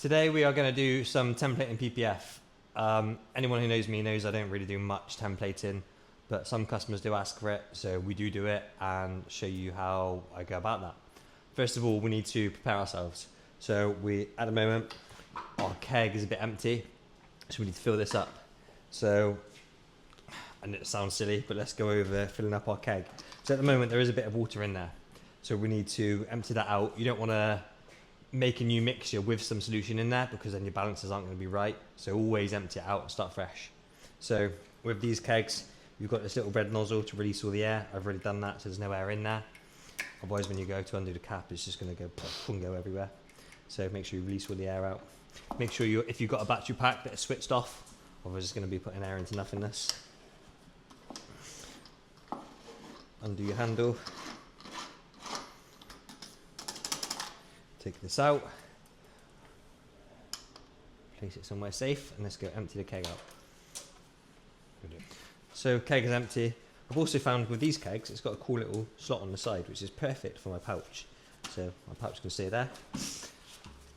Today we are going to do some templating PPF. Anyone who knows me knows I don't really do much templating, but some customers do ask for it, so we do it and show you how I go about that. First of all, we need to prepare ourselves. So at the moment, our keg is a bit empty, so we need to fill this up. So, and it sounds silly, but let's go over filling up our keg. So at the moment there is a bit of water in there, so we need to empty that out. You don't want to make a new mixture with some solution in there because then your balances aren't going to be right. So always empty it out and start fresh. So with these kegs, you've got this little red nozzle to release all the air. I've already done that, so there's no air in there. Otherwise, when you go to undo the cap, it's just going to go poof and go everywhere. So make sure you release all the air out. Make sure if you've got a battery pack that is switched off, otherwise it's going to be putting air into nothingness. Undo your handle. Take this out, place it somewhere safe, and let's go empty the keg out. So keg is empty. I've also found with these kegs, it's got a cool little slot on the side, which is perfect for my pouch. So my pouch can stay there.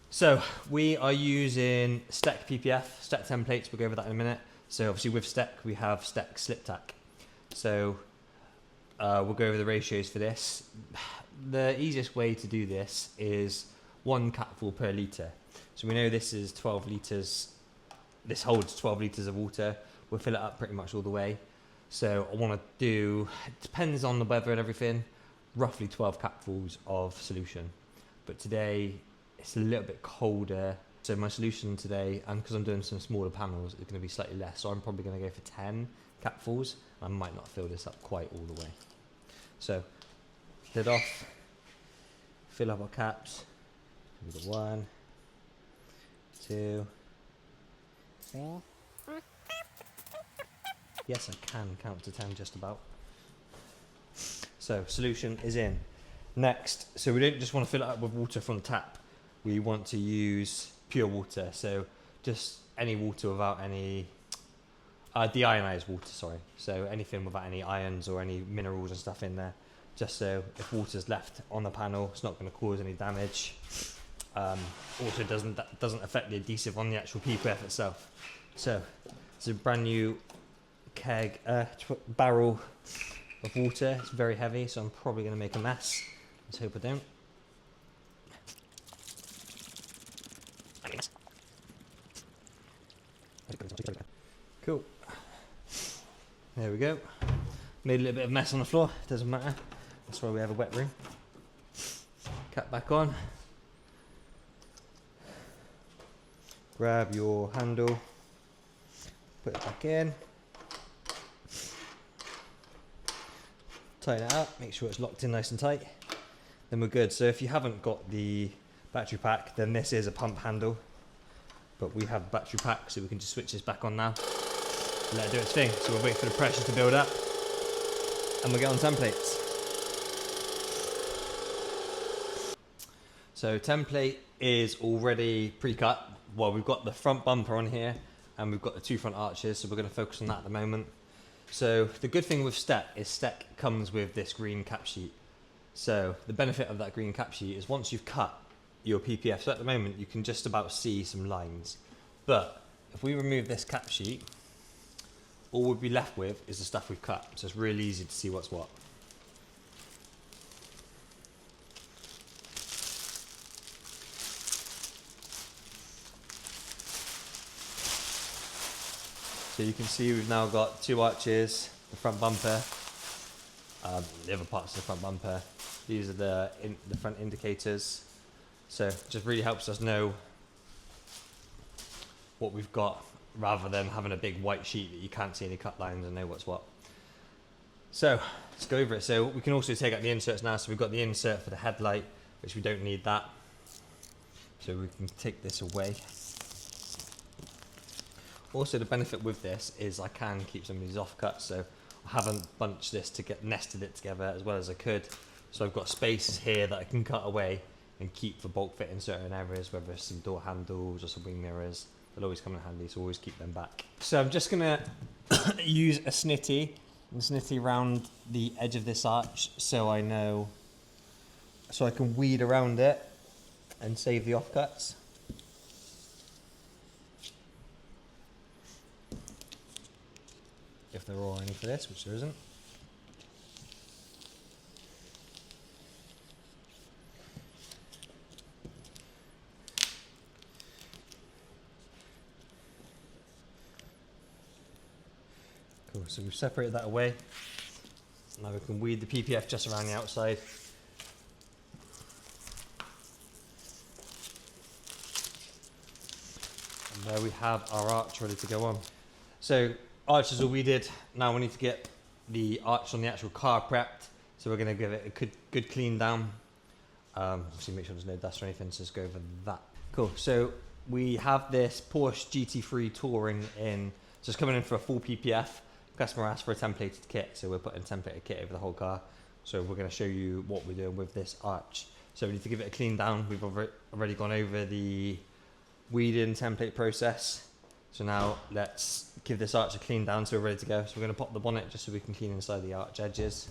So we are using STEK PPF, STEK templates, we'll go over that in a minute. So obviously with STEK, we have STEK slip tack. So we'll go over the ratios for this. The easiest way to do this is 1 capful per litre. So we know this is 12 litres, this holds 12 litres of water. We'll fill it up pretty much all the way. So I want to do, it depends on the weather and everything, roughly 12 capfuls of solution. But today it's a little bit colder. So my solution today, and because I'm doing some smaller panels, is going to be slightly less. So I'm probably going to go for 10 capfuls. I might not fill this up quite all the way. So lid off, fill up our caps. We've got 1, 2, 3. Yes, I can count to 10 just about. So solution is in. Next, so we don't just want to fill it up with water from the tap. We want to use pure water. So just any water without any deionized water, sorry. So anything without any ions or any minerals and stuff in there. Just so if water's left on the panel, it's not going to cause any damage. Also doesn't affect the adhesive on the actual PPF itself. So it's a brand new keg, barrel of water. It's very heavy, so I'm probably going to make a mess. Let's hope I don't. Cool. There we go. Made a little bit of mess on the floor. Doesn't matter. That's why we have a wet room. Cap back on. Grab your handle. Put it back in. Tighten it up. Make sure it's locked in nice and tight. Then we're good. So if you haven't got the battery pack, then this is a pump handle. But we have a battery pack, so we can just switch this back on now. Let it do its thing. So we'll wait for the pressure to build up. And we'll get on templates. So template is already pre-cut. Well, we've got the front bumper on here and we've got the 2 front arches, so we're going to focus on that at the moment. So the good thing with STEK is STEK comes with this green cap sheet. So the benefit of that green cap sheet is once you've cut your PPF, so at the moment you can just about see some lines. But if we remove this cap sheet, all we'll be left with is the stuff we've cut. So it's really easy to see what's what. So you can see we've now got 2 arches, the front bumper, the other parts of the front bumper. These are the front indicators. So it just really helps us know what we've got rather than having a big white sheet that you can't see any cut lines and know what's what. So let's go over it. So we can also take out the inserts now. So we've got the insert for the headlight, which we don't need that. So we can take this away. Also, the benefit with this is I can keep some of these offcuts, so I haven't bunched this to get nested it together as well as I could. So I've got space here that I can cut away and keep for bulk fit in certain areas, whether it's some door handles or some wing mirrors. They'll always come in handy, so always keep them back. So I'm just gonna use a snitty around the edge of this arch so I know, so I can weed around it and save the offcuts. if there are any for this, which there isn't. Cool, so we've separated that away. Now we can weed the PPF just around the outside. And there we have our arch ready to go on. So arches are weeded. Now we need to get the arch on the actual car prepped. So we're going to give it a good clean down. Obviously make sure there's no dust or anything, so let's go over that. Cool, so we have this Porsche GT3 Touring in, so it's coming in for a full PPF. Customer asked for a templated kit, so we're putting a templated kit over the whole car. So we're going to show you what we're doing with this arch. So we need to give it a clean down. We've already gone over the weeding template process. So now let's give this arch a clean down so we're ready to go. So we're going to pop the bonnet just so we can clean inside the arch edges.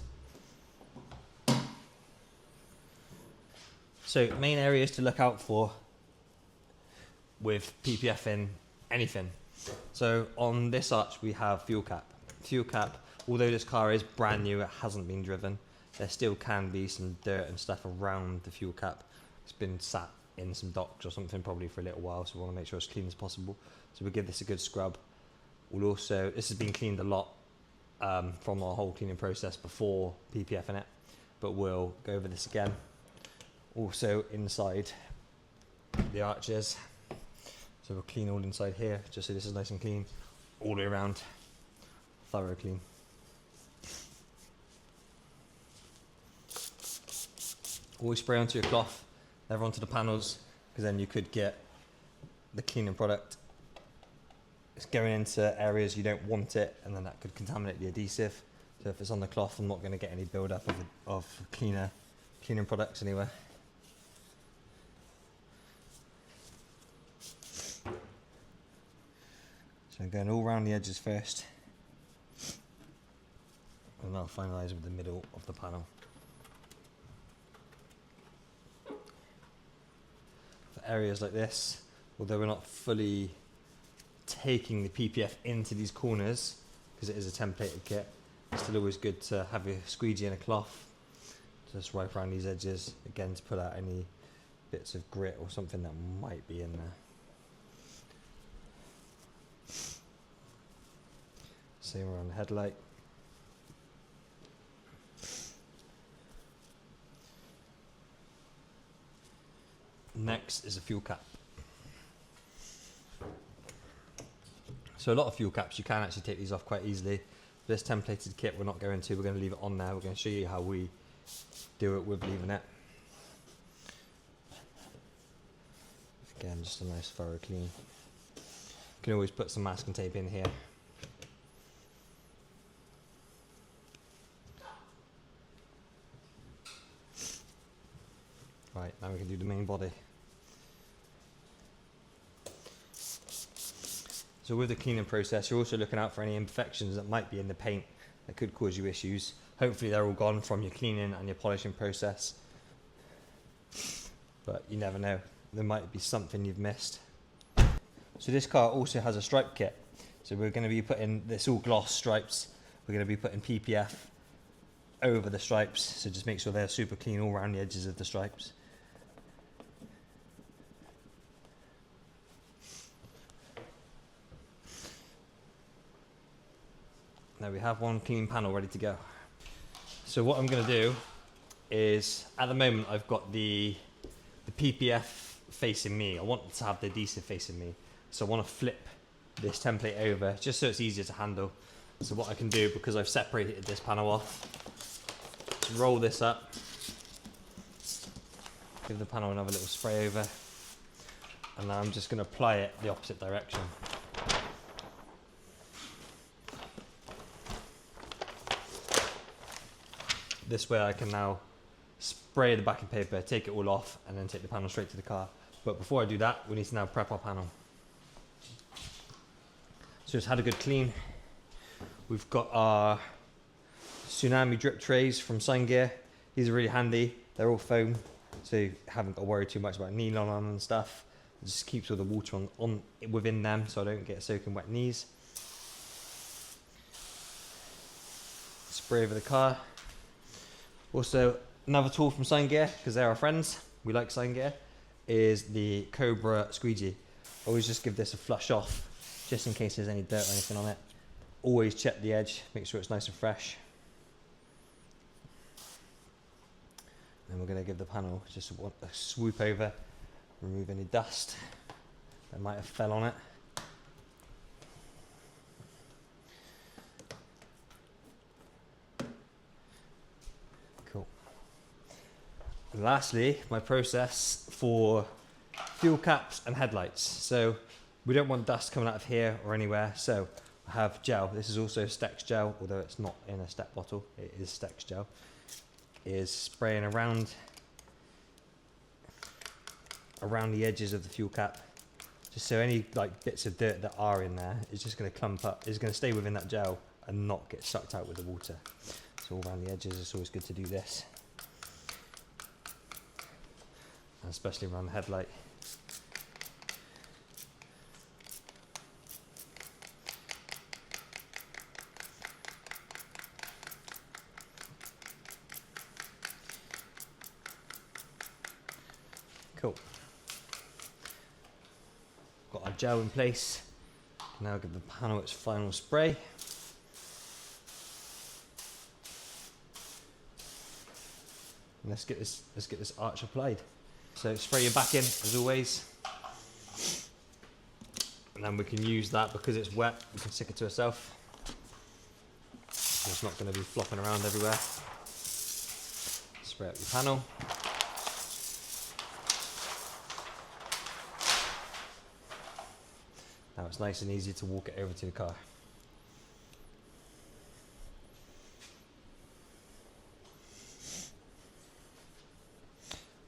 So main areas to look out for with PPF in anything. So on this arch we have fuel cap. Fuel cap, although this car is brand new, it hasn't been driven, there still can be some dirt and stuff around the fuel cap. It's been sat in some docks or something probably for a little while, so we want to make sure it's clean as possible. So we'll give this a good scrub. We'll also, this has been cleaned a lot from our whole cleaning process before PPF in it, but we'll go over this again. Also inside the arches, so we'll clean all inside here, just so this is nice and clean all the way around. Thorough clean. Always spray onto your cloth, never onto the panels, because then you could get the cleaning product. It's going into areas you don't want it, and then that could contaminate the adhesive. So if it's on the cloth, I'm not going to get any build up of cleaning products anywhere. So I'm going all around the edges first. And I'll finalise with the middle of the panel. For areas like this, although we're not fully taking the PPF into these corners, because it is a templated kit, it's still always good to have a squeegee and a cloth, just wipe around these edges, again to pull out any bits of grit or something that might be in there. Same around the headlight. Next is a fuel cap. So a lot of fuel caps, you can actually take these off quite easily. This templated kit we're not going to, we're going to leave it on there. We're going to show you how we do it with leaving it. Again, just a nice thorough clean. You can always put some masking tape in here. Right, now we can do the main body. So with the cleaning process, you're also looking out for any imperfections that might be in the paint that could cause you issues. Hopefully they're all gone from your cleaning and your polishing process. But you never know, there might be something you've missed. So this car also has a stripe kit. So we're going to be putting, this all gloss stripes, we're going to be putting PPF over the stripes. So just make sure they're super clean all around the edges of the stripes. Now we have one clean panel ready to go. So what I'm going to do is, at the moment I've got the PPF facing me. I want to have the adhesive facing me. So I want to flip this template over just so it's easier to handle. So what I can do, because I've separated this panel off, is roll this up, give the panel another little spray over, and now I'm just going to apply it the opposite direction. This way I can now spray the backing paper, take it all off, and then take the panel straight to the car. But before I do that, we need to now prep our panel. So it's had a good clean. We've got our Tsunami drip trays from Sign Gear. These are really handy. They're all foam, so you haven't got to worry too much about nylon on and stuff. It just keeps all the water on within them, so I don't get soaking wet knees. spray over the car. Also, another tool from Sign Gear, because they're our friends, we like Sign Gear, is the Cobra squeegee. Always just give this a flush off, just in case there's any dirt or anything on it. Always check the edge, make sure it's nice and fresh. And we're going to give the panel just a swoop over, remove any dust that might have fell on it. Cool. And lastly, my process for fuel caps and headlights. So we don't want dust coming out of here or anywhere, so I have gel. This is also STEK's gel, although it's not in a STEK bottle, it is STEK's gel. Is spraying around the edges of the fuel cap, just so any like bits of dirt that are in there is just going to clump up, is going to stay within that gel and not get sucked out with the water. So all around the edges, it's always good to do this, and especially around the headlight. Cool. Got our gel in place. Now give the panel its final spray. And let's get this arch applied. So spray your back in as always. And then we can use that, because it's wet, we can stick it to itself. So it's not going to be flopping around everywhere. Spray up your panel. Now it's nice and easy to walk it over to the car.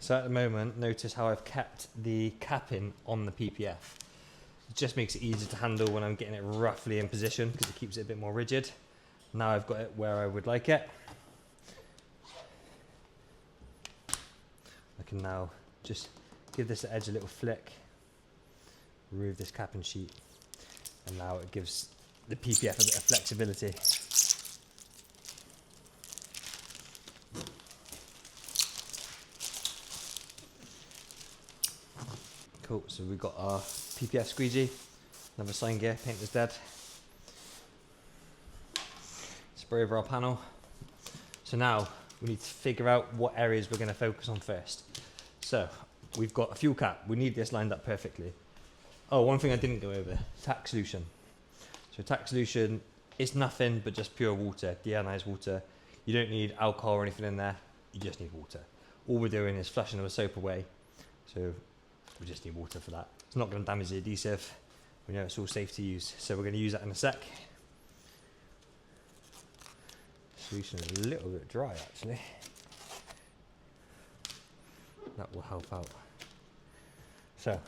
So at the moment, notice how I've kept the capping on the PPF. It just makes it easier to handle when I'm getting it roughly in position, because it keeps it a bit more rigid. Now I've got it where I would like it. I can now just give this edge a little flick, remove this capping sheet, and now it gives the PPF a bit of flexibility. Cool, so we've got our PPF squeegee, another Sign Gear, paint was dead. Spray over our panel. So now we need to figure out what areas we're going to focus on first. So we've got a fuel cap, we need this lined up perfectly. Oh, one thing I didn't go over, tack solution. So tack solution is nothing but just pure water, deionized water. You don't need alcohol or anything in there, you just need water. All we're doing is flushing the soap away, so we just need water for that. It's not going to damage the adhesive, we know it's all safe to use, so we're going to use that in a sec. Solution is a little bit dry actually. That will help out. So,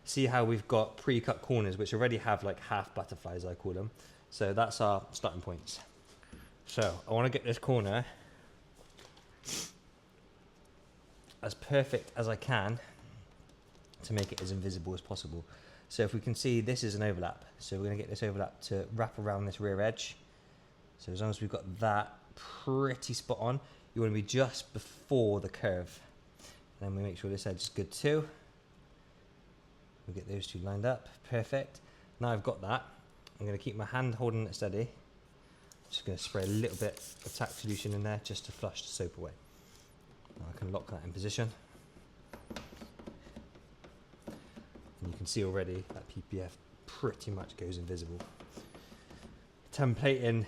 see how we've got pre-cut corners which already have like half butterflies, I call them. So that's our starting points. So I want to get this corner as perfect as I can to make it as invisible as possible. So if we can see, this is an overlap. So we're going to get this overlap to wrap around this rear edge. So as long as we've got that pretty spot on, you want to be just before the curve. And then we make sure this edge is good too. We'll get those two lined up, perfect. Now I've got that, I'm going to keep my hand holding it steady. Just going to spray a little bit of tack solution in there just to flush the soap away. Now I can lock that in position. And you can see already that PPF pretty much goes invisible. Templating,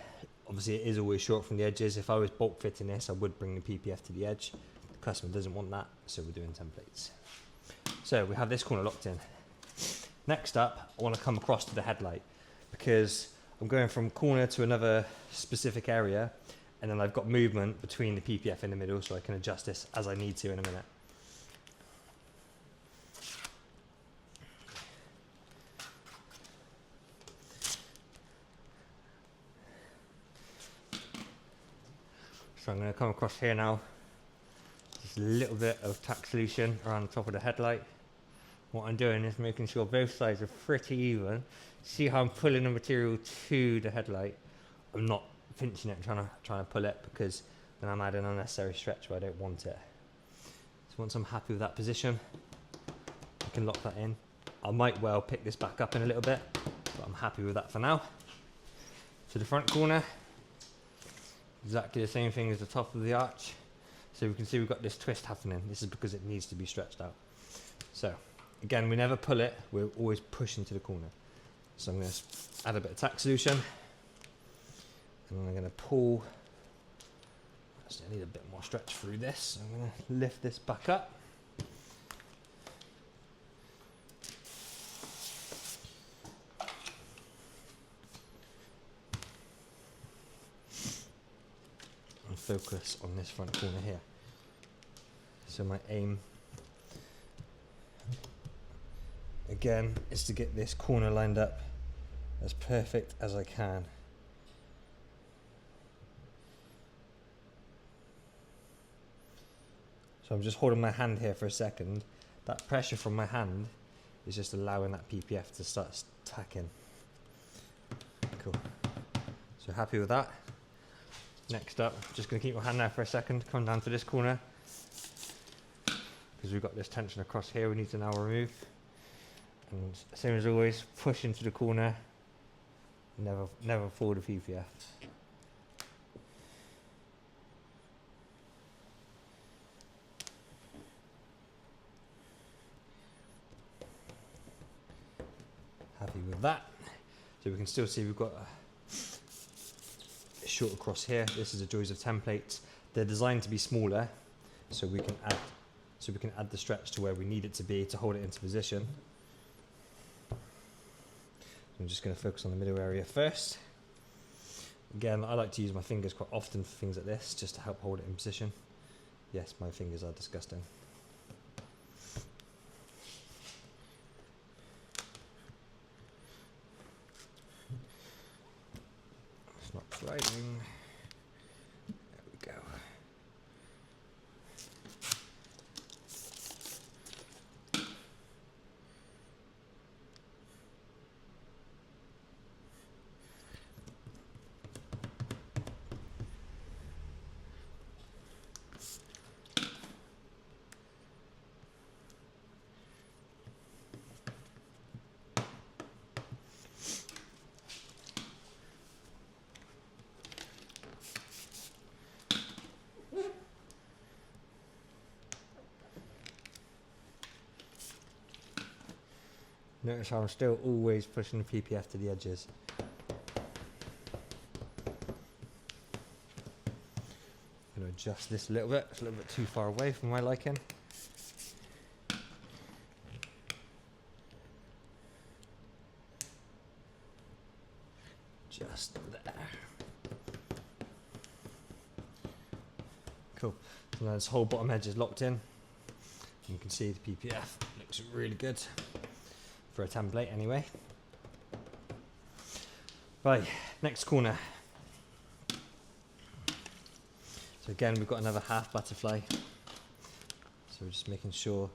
obviously it is always short from the edges. If I was bulk fitting this, I would bring the PPF to the edge. The customer doesn't want that, so we're doing templates. So we have this corner locked in. Next up, I want to come across to the headlight, because I'm going from corner to another specific area, and then I've got movement between the PPF in the middle, so I can adjust this as I need to in a minute. So I'm going to come across here now, just a little bit of tack solution around the top of the headlight. What I'm doing is making sure both sides are pretty even. See how I'm pulling the material to the headlight? I'm not pinching it and trying to pull it, because then I'm adding unnecessary stretch where I don't want it. So once I'm happy with that position, I can lock that in. I might well pick this back up in a little bit, but I'm happy with that for now. To the front corner, exactly the same thing as the top of the arch. So we can see we've got this twist happening. This is because it needs to be stretched out. So again, we never pull it, we're always pushing to the corner. So I'm going to add a bit of tack solution, and then I'm going to pull. Actually, I need a bit more stretch through this, so I'm going to lift this back up. And focus on this front corner here. So my aim, again, is to get this corner lined up as perfect as I can. So I'm just holding my hand here for a second. That pressure from my hand is just allowing that PPF to start tacking. Cool. So happy with that. Next up, just going to keep my hand there for a second, come down to this corner, because we've got this tension across here we need to now remove. And same as always, push into the corner, never forward the PPF. Happy with that. So we can still see we've got a short across here. This is the joys of templates. They're designed to be smaller, so we can add the stretch to where we need it to be to hold it into position. I'm just going to focus on the middle area first. Again, I like to use my fingers quite often for things like this, just to help hold it in position. Yes, my fingers are disgusting. It's not sliding. There we go. Notice how I'm still always pushing the PPF to the edges. I'm going to adjust this a little bit. It's a little bit too far away from my liking. Just there. Cool. So now this whole bottom edge is locked in. You can see the PPF looks really good. For a template anyway. Right, next corner. So again, we've got another half butterfly. So we're just making sure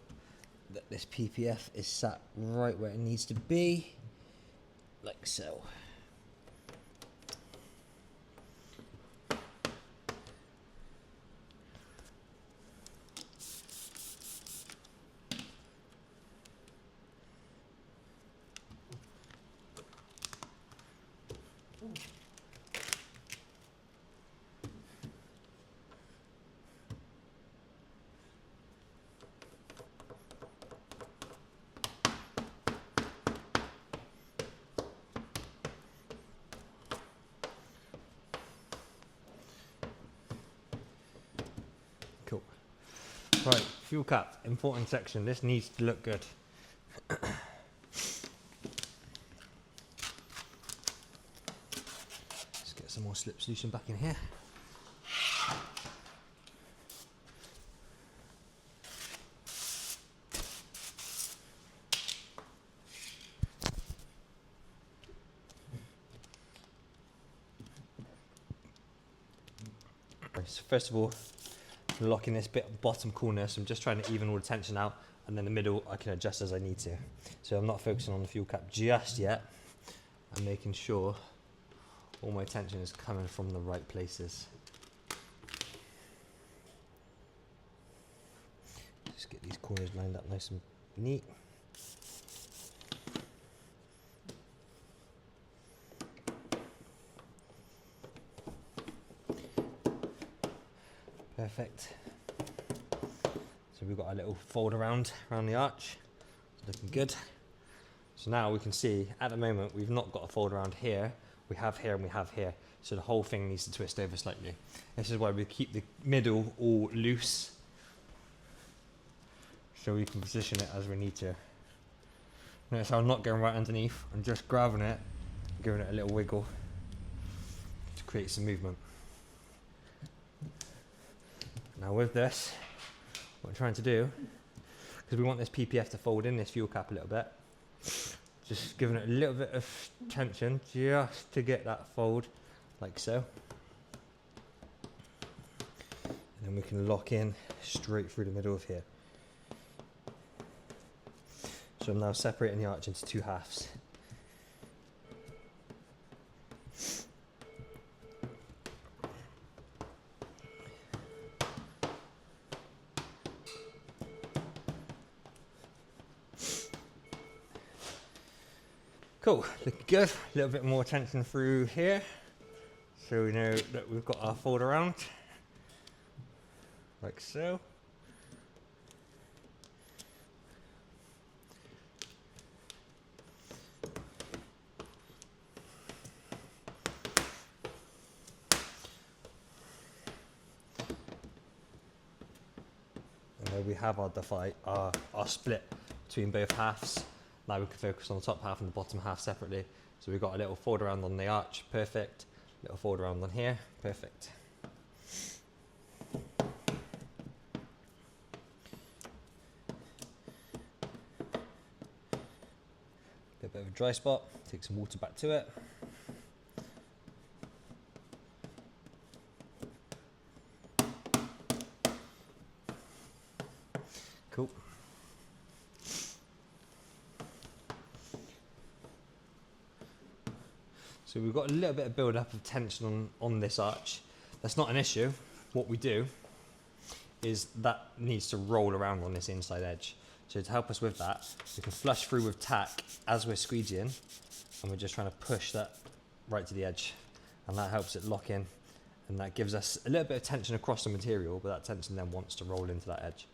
that this PPF is sat right where it needs to be, like so. Cool. Right, fuel cap, important section. This needs to look good. Let's get some more slip solution back in here. So first of all, locking this bit bottom corner, so I'm just trying to even all the tension out, and then the middle I can adjust as I need to. So I'm not focusing on the fuel cap just yet. I'm making sure all my tension is coming from the right places. Just get these corners lined up nice and neat. Perfect. So we've got a little fold around the arch. It's looking good. So now we can see at the moment we've not got a fold around here. We have here and we have here. So the whole thing needs to twist over slightly. This is why we keep the middle all loose, so we can position it as we need to. Notice how I'm not going right underneath. I'm just grabbing it, giving it a little wiggle to create some movement. Now with this, what I'm trying to do, because we want this PPF to fold in this fuel cap a little bit, just giving it a little bit of tension just to get that fold, like so. And then we can lock in straight through the middle of here. So I'm now separating the arch into two halves. Cool, looking good. A little bit more tension through here, so we know that we've got our fold around, like so. And there we have our split between both halves. Now we can focus on the top half and the bottom half separately. So we've got a little fold around on the arch, perfect. Little fold around on here, perfect. A bit of a dry spot, take some water back to it. Cool. So we've got a little bit of build up of tension on this arch. That's not an issue. What we do is that needs to roll around on this inside edge. So to help us with that, we can flush through with tack as we're squeegeeing, and we're just trying to push that right to the edge. And that helps it lock in, and that gives us a little bit of tension across the material, but that tension then wants to roll into that edge.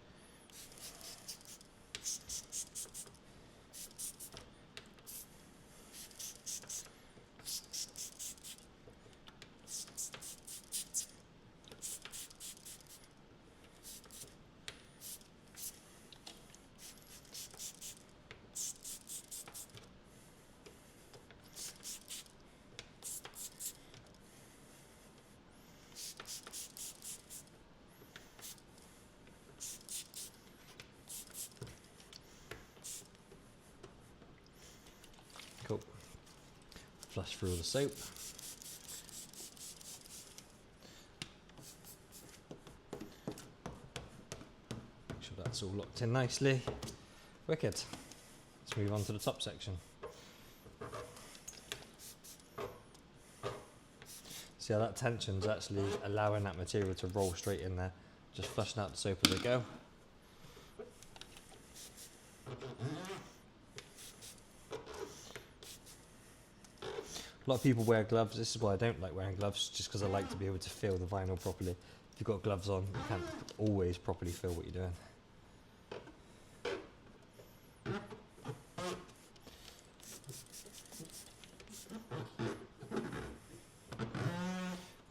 Cool. Flush through all the soap. Make sure that's all locked in nicely. Wicked. Let's move on to the top section. See how that tension's actually allowing that material to roll straight in there. Just flushing out the soap as I go. A lot of people wear gloves. This is why I don't like wearing gloves, just because I like to be able to feel the vinyl properly. If you've got gloves on, you can't always properly feel what you're doing.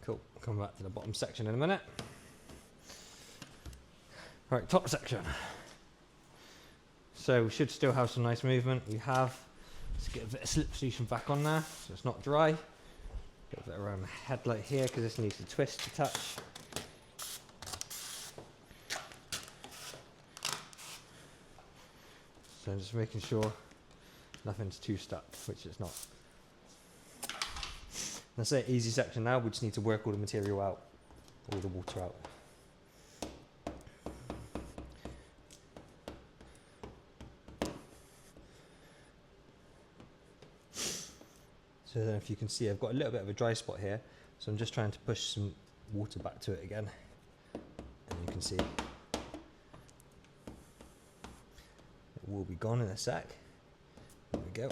Cool, come back to the bottom section in a minute. Right, top section. So we should still have some nice movement. We have. Let's get a bit of slip solution back on there so it's not dry. Get a bit around the headlight here because this needs to twist to touch. So I'm just making sure nothing's too stuck, which it's not. That's it, easy section now. We just need to work all the material out, all the water out. So I don't know if you can see, I've got a little bit of a dry spot here, so I'm just trying to push some water back to it again, and you can see it will be gone in a sec. There we go.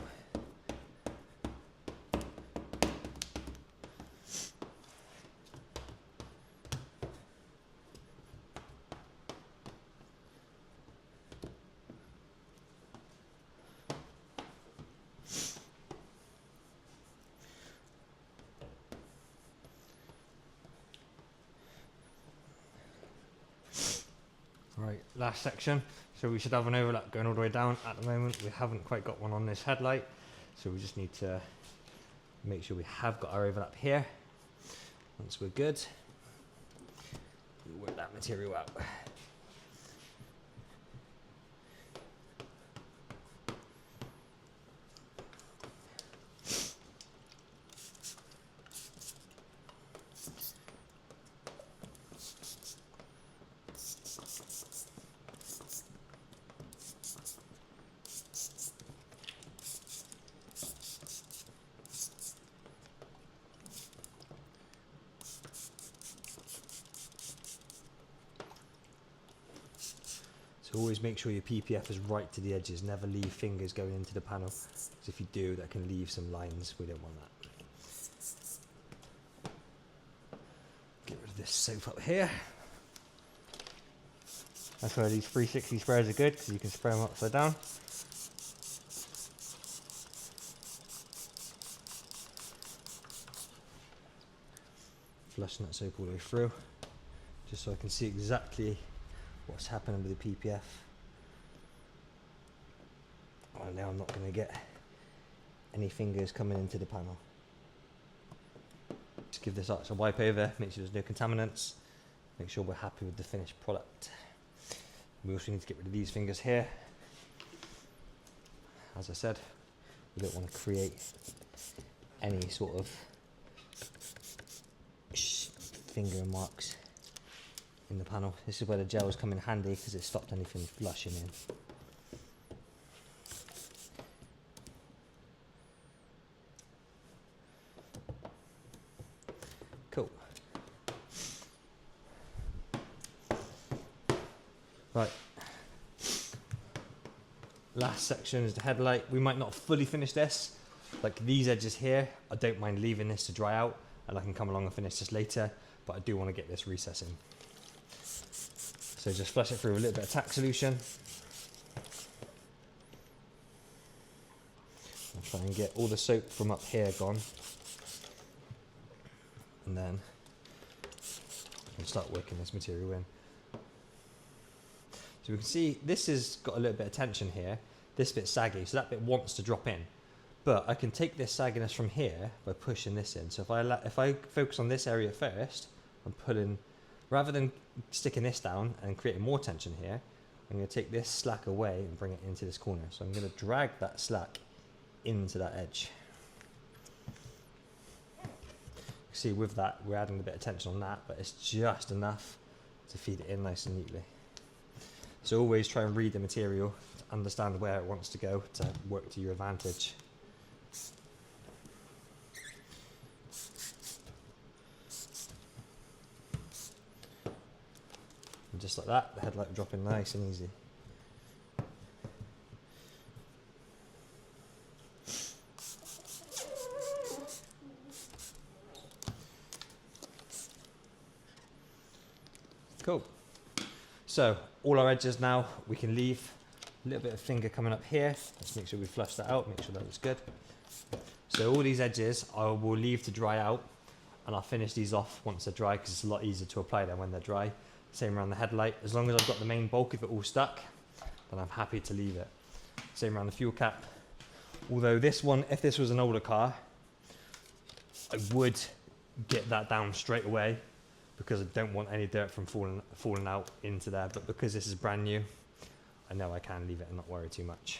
Right, last section. So we should have an overlap going all the way down. At the moment, we haven't quite got one on this headlight, so we just need to make sure we have got our overlap here. Once we're good, we'll work that material out. So always make sure your PPF is right to the edges, never leave fingers going into the panel, because if you do, that can leave some lines. We don't want that. Get rid of this soap up here. That's why these 360 sprayers are good, because you can spray them upside down. Flushing that soap all the way through, just so I can see exactly what's happening with the PPF. Oh, now I'm not going to get any fingers coming into the panel. Just give this arch a wipe over, make sure there's no contaminants, make sure we're happy with the finished product. We also need to get rid of these fingers here. As I said, we don't want to create any sort of finger marks in the panel. This is where the gels come in handy, because it stopped anything flushing in. Cool. Right. Last section is the headlight. We might not fully finish this. Like these edges here, I don't mind leaving this to dry out, and I can come along and finish this later, but I do want to get this recessing. So just flush it through with a little bit of tack solution. I'll try and get all the soap from up here gone. And then I'll start working this material in. So we can see this has got a little bit of tension here. This bit's saggy, so that bit wants to drop in. But I can take this sagginess from here by pushing this in. So if I focus on this area first, I'm pulling, rather than sticking this down and creating more tension here, I'm going to take this slack away and bring it into this corner. So I'm going to drag that slack into that edge. See, with that, we're adding a bit of tension on that, but it's just enough to feed it in nice and neatly. So always try and read the material to understand where it wants to go to work to your advantage. And just like that, the headlight will drop in nice and easy. Cool. So all our edges now we can leave. A little bit of finger coming up here. Let's make sure we flush that out, make sure that looks good. So all these edges I will leave to dry out, and I'll finish these off once they're dry, because it's a lot easier to apply them when they're dry. Same around the headlight. As long as I've got the main bulk of it all stuck, then I'm happy to leave it. Same around the fuel cap. Although this one, if this was an older car, I would get that down straight away, because I don't want any dirt from falling out into there. But because this is brand new, I know I can leave it and not worry too much.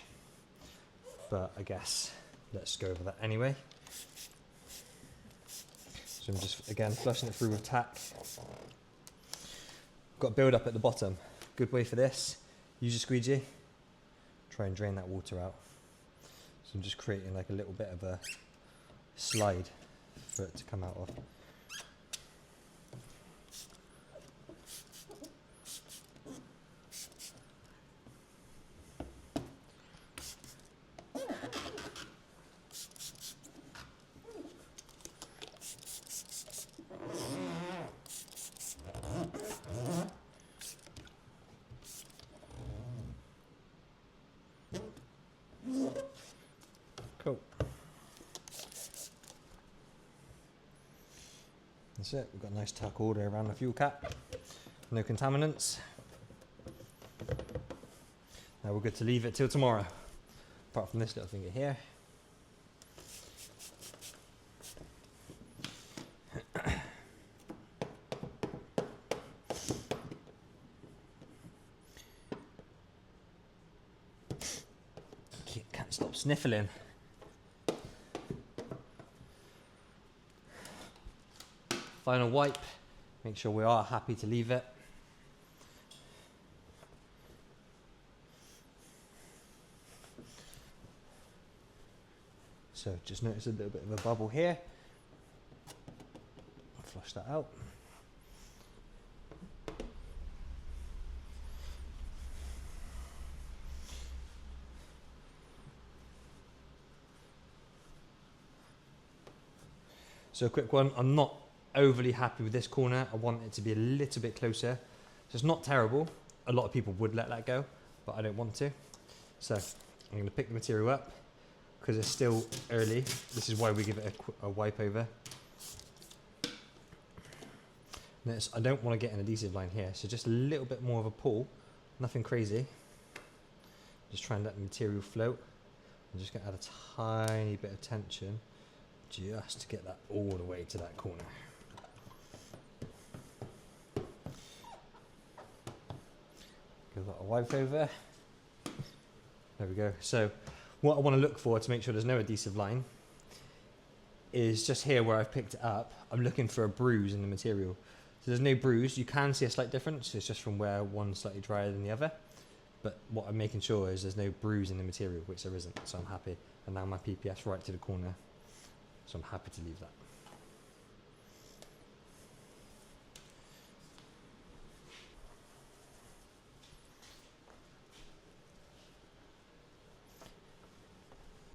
But I guess let's go over that anyway. So I'm just, again, flushing it through with tack. Got build up at the bottom. Good way for this, use your squeegee, try and drain that water out. So I'm just creating like a little bit of a slide for it to come out of. Cool. That's it. We've got a nice tuck order around the fuel cap. No contaminants. Now we're good to leave it till tomorrow. Apart from this little finger here. Can't stop sniffling. Final wipe, make sure we are happy to leave it. So just notice a little bit of a bubble here. Flush that out. So a quick one, I'm not overly happy with this corner. I want it to be a little bit closer. So it's not terrible. A lot of people would let that go, but I don't want to. So I'm going to pick the material up because it's still early. This is why we give it a wipe over. Notice I don't want to get an adhesive line here, so just a little bit more of a pull, nothing crazy. Just try and let the material float. I'm just going to add a tiny bit of tension just to get that all the way to that corner. Give that a wipe over. There we go. So what I want to look for to make sure there's no adhesive line is just here where I've picked it up. I'm looking for a bruise in the material. So there's no bruise. You can see a slight difference. It's just from where one's slightly drier than the other. But what I'm making sure is there's no bruise in the material, which there isn't. So I'm happy. And now my PPF's right to the corner. So I'm happy to leave that.